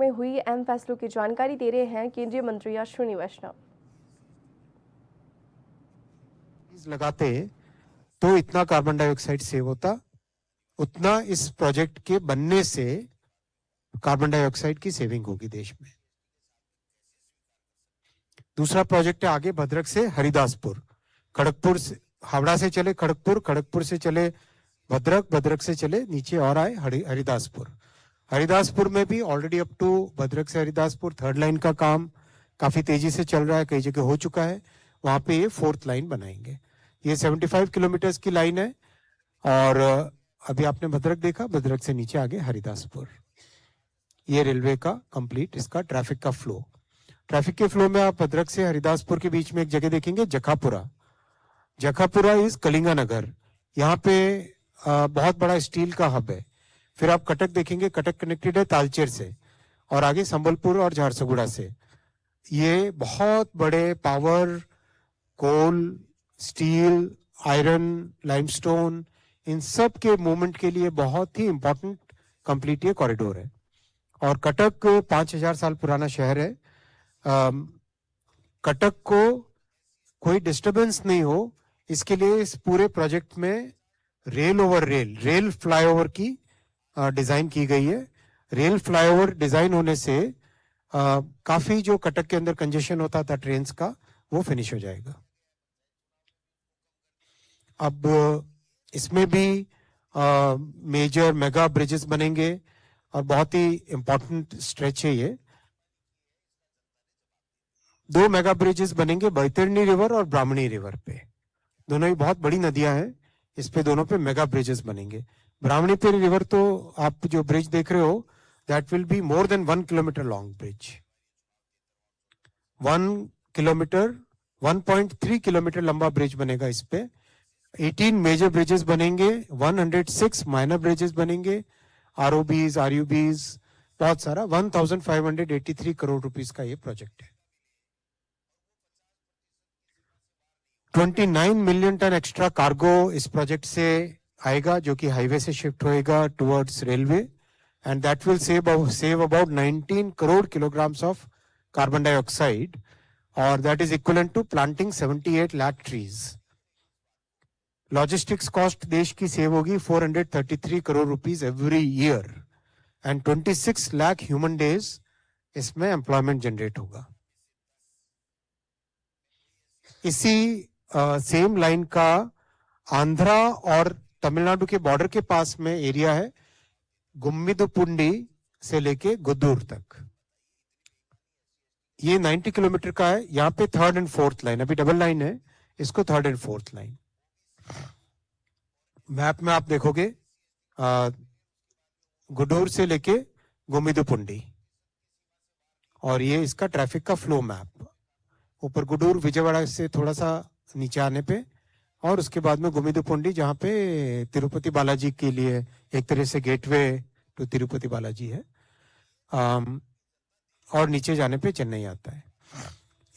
में हुई अहम फैसलों की जानकारी दे रहे हैं केंद्रीय मंत्री अश्विनी वैष्णव। लगाते तो इतना कार्बन डाइऑक्साइड सेव होता, उतना इस प्रोजेक्ट के बनने से कार्बन डाइऑक्साइड की सेविंग होगी देश में। दूसरा प्रोजेक्ट है आगे भद्रक से हरिदासपुर, खड़गपुर से हावड़ा से चले खड़गपुर, खड़गपुर से चले भद्रक, भद्रक से चले नीचे और आए हरिदासपुर। हरिदासपुर में भी ऑलरेडी अप टू भद्रक से हरिदासपुर थर्ड लाइन का काम काफी तेजी से चल रहा है, कई जगह हो चुका है। वहां पे ये फोर्थ लाइन बनाएंगे। ये 75 किलोमीटर की लाइन है और अभी आपने भद्रक देखा, भद्रक से नीचे आगे हरिदासपुर। ये रेलवे का कंप्लीट इसका ट्रैफिक का फ्लो। ट्रैफिक के फ्लो में आप भद्रक से हरिदासपुर के बीच में एक जगह देखेंगे जखापुरा। जखापुरा इज कलिंगानगर, यहाँ पे बहुत बड़ा स्टील का हब है। फिर आप कटक देखेंगे, कटक कनेक्टेड है तालचेर से और आगे संबलपुर और झारसुगुड़ा से। ये बहुत बड़े पावर, कोल, स्टील, आयरन, लाइमस्टोन, इन सब के मूवमेंट के लिए बहुत ही इंपॉर्टेंट कंप्लीट ये कॉरिडोर है। और कटक 5000 साल पुराना शहर है। कटक को कोई डिस्टरबेंस नहीं हो, इसके लिए इस पूरे प्रोजेक्ट में rail over rail, rail flyover की डिजाइन की गई है। रेल फ्लाईओवर डिजाइन होने से काफी जो कटक के अंदर कंजेशन होता था ट्रेन्स का, वो फिनिश हो जाएगा। अब इसमें भी मेजर मेगा ब्रिजेस बनेंगे और बहुत ही इंपॉर्टेंट स्ट्रेच है ये। 2 मेगा ब्रिजेस बनेंगे बैतरणी रिवर और ब्राह्मणी रिवर पे। दोनों ही बहुत बड़ी नदियां हैं, इस पे दोनों पे मेगा ब्रिजेस बनेंगे। ब्राह्मणी पे रिवर तो आप जो ब्रिज देख रहे हो, that will be more than 1 kilometre long bridge. 1 kilometre 1.3 kilometre लंबा ब्रिज बनेगा इस पे। 18 मेजर ब्रिजेस बनेंगे, 106 माइनर ब्रिजेस बनेंगे, आरओबीज, आरयूबीज, बहुत सारा। 1583 करोड़ रुपीस का ये प्रोजेक्ट है। 29 मिलियन टन एक्स्ट्रा कार्गो इस प्रोजेक्ट से आएगा, जो कि हाईवे से शिफ्ट होएगा towards railway, and that will save about 19 crore kilograms of carbon dioxide, और that is equivalent to planting 78 lakh trees. Logistics cost देश की सेव होगी 433 crore rupees every year, and 26 lakh human days इसमें एम्प्लॉयमेंट जनरेट होगा। इसी सेम लाइन का आंध्रा और तमिलनाडु के बॉर्डर के पास में एरिया है, गुम्मिदपुंडी से लेके गुद्दूर तक। ये 90 किलोमीटर का है। यहाँ पे थर्ड एंड फोर्थ लाइन, अभी डबल लाइन है, इसको third and fourth line. Map में आप देखोगे गुड्डूर से लेके गुम्मिदपुंडी, और ये इसका ट्रैफिक का फ्लो मैप। ऊपर गुड्डूर विजयवाड़ा से थोड़ा सा नीचे आने पे, और उसके बाद में गुम्मिदपुंडी, जहाँ पे तिरुपति बालाजी के लिए एक तरह से गेटवे टू तिरुपति बालाजी है, और नीचे जाने पे चेन्नई आता है।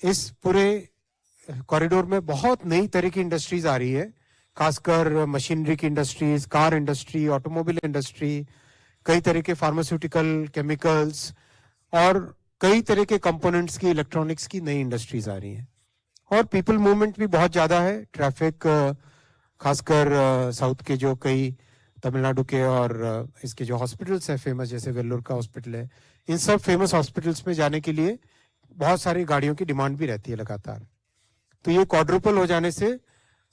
इस पूरे कॉरिडोर में बहुत नई तरह की इंडस्ट्रीज आ रही है, खासकर मशीनरी की industries, car industry, automobile industry, कई तरह के फार्मास्यूटिकल, केमिकल्स और कई तरह के कंपोनेंट्स की, इलेक्ट्रॉनिक्स की नई इंडस्ट्रीज आ रही हैं। और पीपल मूवमेंट भी बहुत ज्यादा है। ट्रैफिक खासकर साउथ के जो कई तमिलनाडु के और इसके जो हॉस्पिटल्स हैं फेमस, जैसे वेल्लोर का हॉस्पिटल है, इन सब फेमस हॉस्पिटल्स में जाने के लिए बहुत सारी गाड़ियों की डिमांड भी रहती है लगातार। तो ये क्वाड्रुपल हो जाने से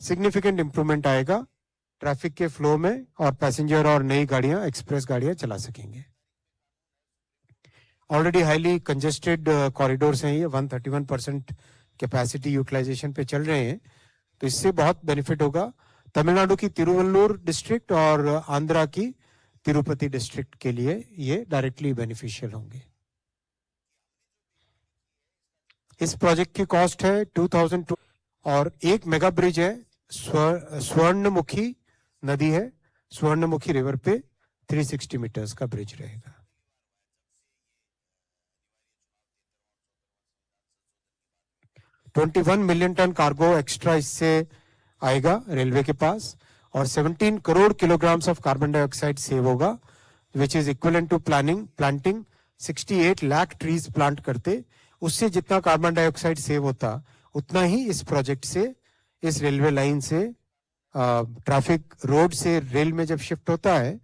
सिग्निफिकेंट इंप्रूवमेंट आएगा ट्रैफिक के फ्लो में, और पैसेंजर और नई गाड़ियां, एक्सप्रेस गाड़ियां चला सकेंगे। ऑलरेडी हाईली कंजेस्टेड कॉरिडोर्स हैं ये, 131% कैपेसिटी यूटिलाइजेशन पे चल रहे हैं, तो इससे बहुत बेनिफिट होगा तमिलनाडु की तिरुवल्लुर डिस्ट्रिक्ट और आंध्रा की तिरुपति डिस्ट्रिक्ट के लिए। ये डायरेक्टली बेनिफिशियल होंगे। इस प्रोजेक्ट की कॉस्ट है 2002, और एक मेगा ब्रिज है, स्वर्णमुखी नदी है, स्वर्णमुखी रिवर पे 360 मीटर्स का ब्रिज रहेगा। $21 मिलियन टन कार्गो एक्स्ट्रा इससे आएगा रेलवे के पास, और 17 crore kilograms of carbon dioxide save होगा, which is equivalent to planting 68 lakh trees plant करते, उससे जितना कार्बन डाइऑक्साइड सेव होता उतना ही इस प्रोजेक्ट से, इस रेलवे लाइन से, ट्रैफिक रोड से रेल में जब शिफ्ट होता है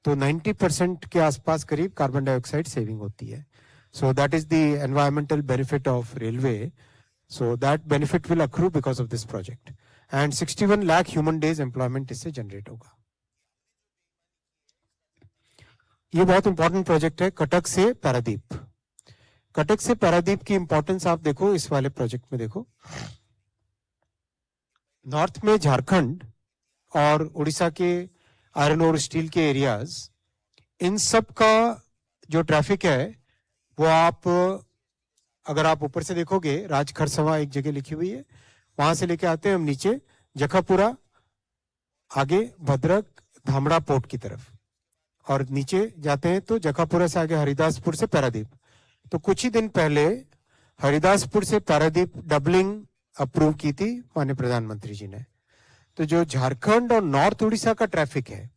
तो 90% के आसपास करीब कार्बन डाइऑक्साइड सेविंग होती है. So that is the environmental benefit of railway. So that benefit will accrue because of this project. And 61 lakh human days employment इससे जनरेट होगा. ये बहुत इंपॉर्टेंट प्रोजेक्ट है, कटक से पारादीप. कटक से पारादीप की इंपॉर्टेंस आप देखो इस वाले प्रोजेक्ट में. देखो, नॉर्थ में झारखंड और उड़ीसा के आयरन और स्टील के एरियाज, इन सब का जो ट्रैफिक है वो आप अगर आप ऊपर से देखोगे, राजखरसवा एक जगह लिखी हुई है, वहां से लेके आते हैं हम नीचे जखापुरा, आगे भद्रक धामड़ा पोर्ट की तरफ, और नीचे जाते हैं तो जखापुरा से आगे हरिदासपुर से पारादीप. तो कुछ ही दिन पहले हरिदासपुर से पारादीप डबलिंग अप्रूव की थी माननीय प्रधानमंत्री जी ने. तो जो झारखंड और नॉर्थ उड़ीसा का ट्रैफिक है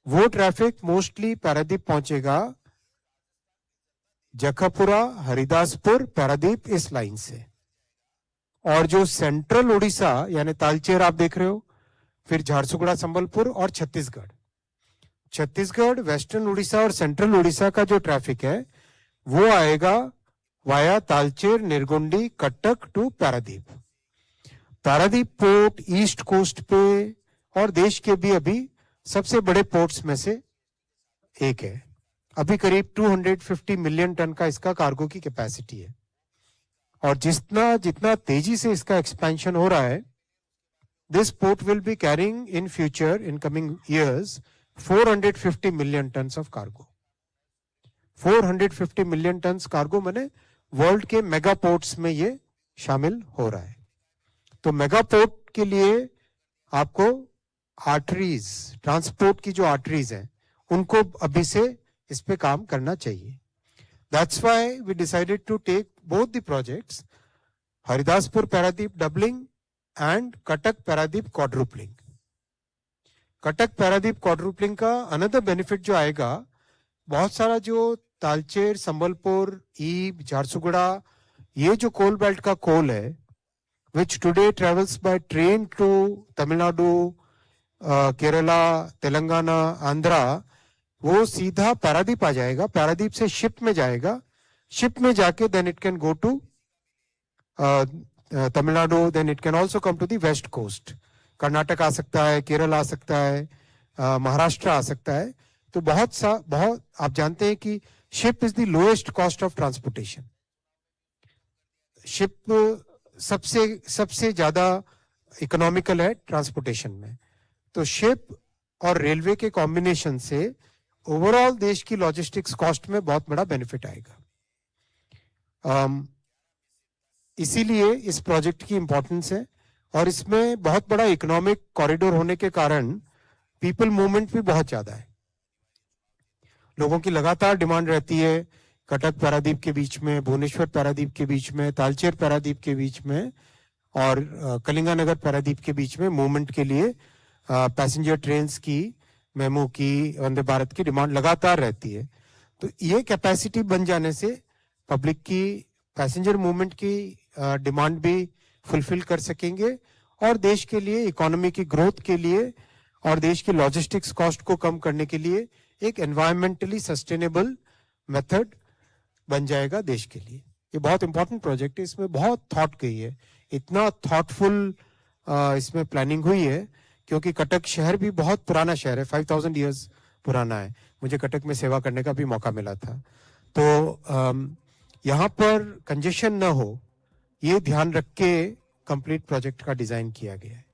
वो ट्रैफिक मोस्टली पारादीप पहुंचेगा, जखापुरा, हरिदासपुर, पारादीप इस लाइन से. और जो सेंट्रल उड़ीसा यानी तालचेर आप देख रहे हो, फिर झारसुगुड़ा, संबलपुर और छत्तीसगढ़, वेस्टर्न उड़ीसा और सेंट्रल उड़ीसा का जो ट्रैफिक है वो आएगा via Talcher, Nirgundi, Cuttack to Paradip. Paradip port east coast पे और देश के भी अभी सबसे बड़े पोर्ट्स में से एक है. अभी करीब 250 मिलियन टन का इसका कार्गो की कैपेसिटी है. और जितना तेजी से इसका एक्सपेंशन हो रहा है, this port will be carrying in future, in coming years, 450 million ton of cargo. 450 million ton cargo माने वर्ल्ड के मेगा पोर्ट्स में ये शामिल हो रहा है. तो मेगा पोर्ट के लिए आपको आर्टरीज, ट्रांसपोर्ट की जो आर्टरीज हैं, उनको अभी से इस पे काम करना चाहिए. That's why we decided to take both the projects, Haridaspur Paradip doubling and Cuttack Paradip quadrupling. Cuttack Paradip quadrupling का अनदर बेनिफिट जो आएगा, बहुत सारा जो तालचेर, संबलपुर, ईब, झारसुगुड़ा, ये जो कोल बेल्ट का कोल है, which today travels by train to Tamil Nadu, Kerala, Telangana, Andhra, वो सीधा पारादीप आ जाएगा. पारादीप से शिप में जाएगा, शिप में जाके then it can go to Tamil Nadu, then it can also come to the west coast. Karnataka आ सकता है, केरल आ सकता है, महाराष्ट्र आ सकता है. तो बहुत आप जानते हैं कि ship is the lowest cost of transportation. Ship सबसे ज्यादा इकोनॉमिकल है ट्रांसपोर्टेशन में. तो शिप और रेलवे के कॉम्बिनेशन से ओवरऑल देश की लॉजिस्टिक्स कॉस्ट में बहुत बड़ा बेनिफिट आएगा. इसीलिए इस प्रोजेक्ट की इंपॉर्टेंस है. और इसमें बहुत बड़ा इकोनॉमिक कॉरिडोर होने के कारण पीपल मूवमेंट भी बहुत ज्यादा है. लोगों की लगातार डिमांड रहती है कटक पारादीप के बीच में, भुवनेश्वर पारादीप के बीच में, तालचेर पारादीप के बीच में और कलिंगानगर पारादीप के बीच में मूवमेंट के लिए पैसेंजर ट्रेन्स की, मेमू की, वंदे भारत की डिमांड लगातार रहती है. तो ये कैपेसिटी बन जाने से पब्लिक की पैसेंजर मूवमेंट की डिमांड भी फुलफिल कर सकेंगे और देश के लिए, इकोनॉमी की ग्रोथ के लिए और देश की लॉजिस्टिक्स कॉस्ट को कम करने के लिए एक एनवायरमेंटली सस्टेनेबल मेथड बन जाएगा देश के लिए. ये बहुत इंपॉर्टेंट प्रोजेक्ट है. इसमें बहुत थॉट गई है, इतना थॉटफुल इसमें प्लानिंग हुई है, क्योंकि कटक शहर भी बहुत पुराना शहर है, 5000 ईयर्स पुराना है. मुझे कटक में सेवा करने का भी मौका मिला था. तो यहाँ पर कंजेशन ना हो, ये ध्यान रख के कंप्लीट प्रोजेक्ट का डिजाइन किया गया है.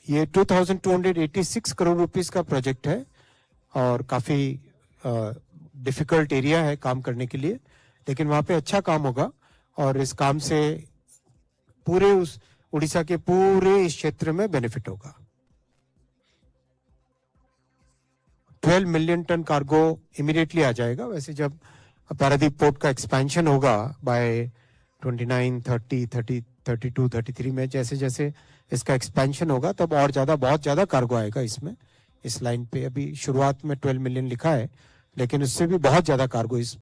ये 2286 करोड़ रुपीस का प्रोजेक्ट है और काफी डिफिकल्ट एरिया है काम करने के लिए, लेकिन वहां पे अच्छा काम होगा और इस काम से पूरे उस उड़ीसा के पूरे इस क्षेत्र में बेनिफिट होगा. 12 मिलियन टन कार्गो इमीडिएटली आ जाएगा. वैसे जब पारादीप पोर्ट का एक्सपेंशन होगा बाय 29, 30, 32, 33 में जैसे जैसे इसका एक्सपेंशन होगा तब और ज़्यादा बहुत ज़्यादा कार्गो आएगा इसमें। इस लाइन पे अभी शुरुआत में 12 मिलियन लिखा है, लेकिन उससे भी बहुत ज़्यादा कार्गो इस